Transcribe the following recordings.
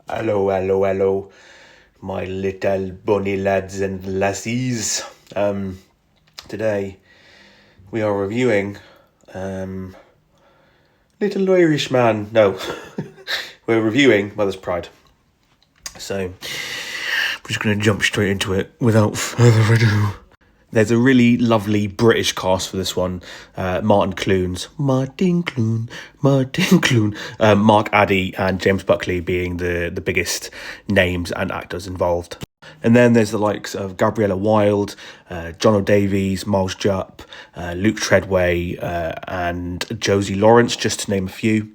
Hello, hello, hello, my little bunny lads and lassies. Today we are reviewing Little Irish Man. No, we're reviewing Mother's Pride. So I'm just going to jump straight into it without further ado. There's a really lovely British cast for this one. Martin Clunes, Mark Addy and James Buckley being the biggest names and actors involved. And then there's the likes of Gabriella Wilde, John O'Davies, Miles Jupp, Luke Treadway, and Josie Lawrence, just to name a few.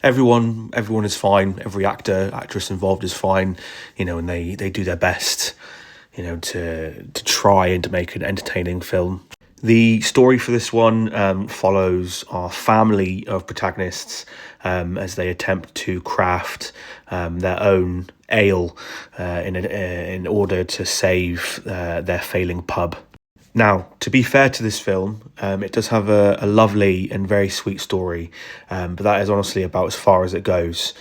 Everyone is fine. Every actress involved is fine, and they do their best, to try and to make an entertaining film. The story for this one follows our family of protagonists as they attempt to craft their own ale in order to save their failing pub. Now, to be fair to this film, it does have a lovely and very sweet story, but that is honestly about as far as it goes.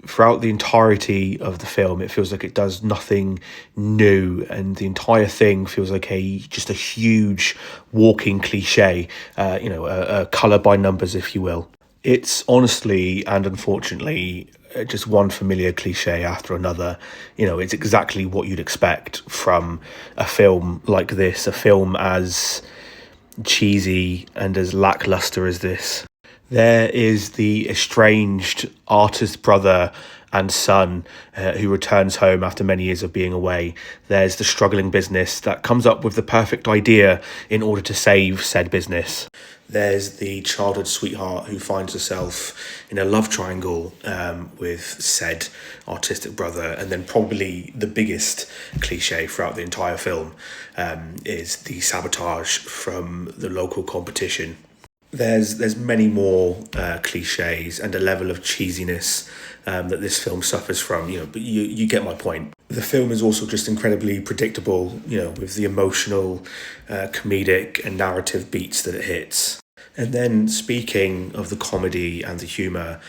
Throughout the entirety of the film, it feels like it does nothing new, and the entire thing feels like just a huge walking cliche, a colour by numbers, if you will. It's honestly and unfortunately just one familiar cliche after another. It's exactly what you'd expect from a film like this, a film as cheesy and as lackluster as this. There is the estranged artist brother and son who returns home after many years of being away. There's the struggling business that comes up with the perfect idea in order to save said business. There's the childhood sweetheart who finds herself in a love triangle with said artistic brother. And then probably the biggest cliche throughout the entire film is the sabotage from the local competition. There's many more cliches and a level of cheesiness that this film suffers from, but you get my point. The film is also just incredibly predictable, with the emotional, comedic and narrative beats that it hits. And then speaking of the comedy and the humour,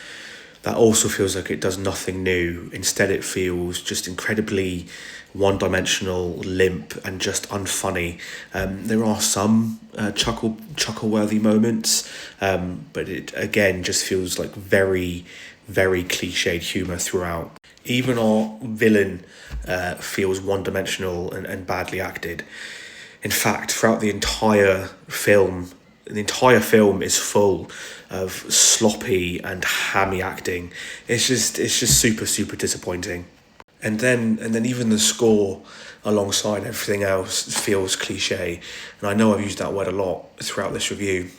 that also feels like it does nothing new. Instead, it feels just incredibly one-dimensional, limp, and just unfunny. There are some chuckle-worthy moments, but it again just feels like very, very cliched humour throughout. Even our villain feels one-dimensional and badly acted. In fact, throughout the entire film is full of sloppy and hammy acting. It's just super, super disappointing. And then even the score alongside everything else feels cliche. And I know I've used that word a lot throughout this review,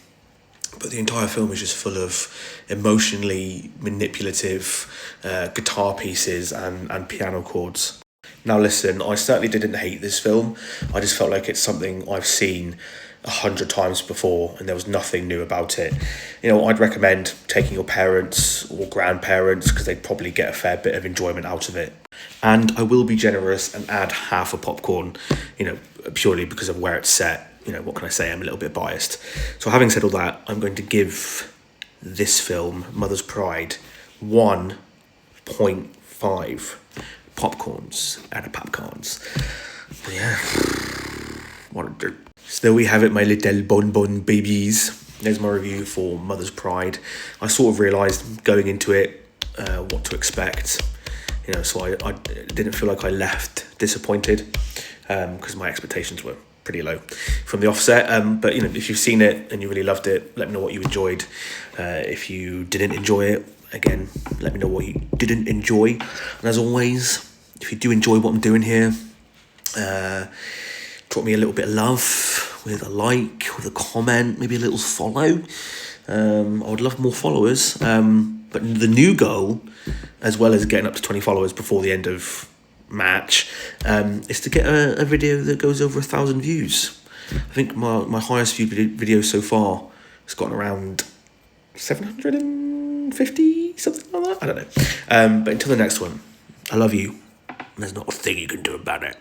but the entire film is just full of emotionally manipulative guitar pieces and piano chords. Now listen, I certainly didn't hate this film. I just felt like it's something I've seen 100 times before and there was nothing new about it. I'd recommend taking your parents or grandparents because they'd probably get a fair bit of enjoyment out of it. And I will be generous and add half a popcorn, purely because of where it's set. What can I say? I'm a little bit biased. So having said all that, I'm going to give this film, Mother's Pride, 1.5 popcorns out of popcorns. But yeah, what a dirt. So there we have it, my little bon babies. There's my review for Mother's Pride. I sort of realised going into it what to expect. So I didn't feel like I left disappointed because my expectations were pretty low from the offset. But if you've seen it and you really loved it, let me know what you enjoyed. If you didn't enjoy it, again, let me know what you didn't enjoy. And as always, if you do enjoy what I'm doing here, drop me a little bit of love with a like, with a comment, maybe a little follow. I would love more followers. But the new goal, as well as getting up to 20 followers before the end of March, is to get a video that goes over 1,000 views. I think my highest viewed video so far has gotten around 750, something like that. I don't know. But until the next one, I love you. There's not a thing you can do about it.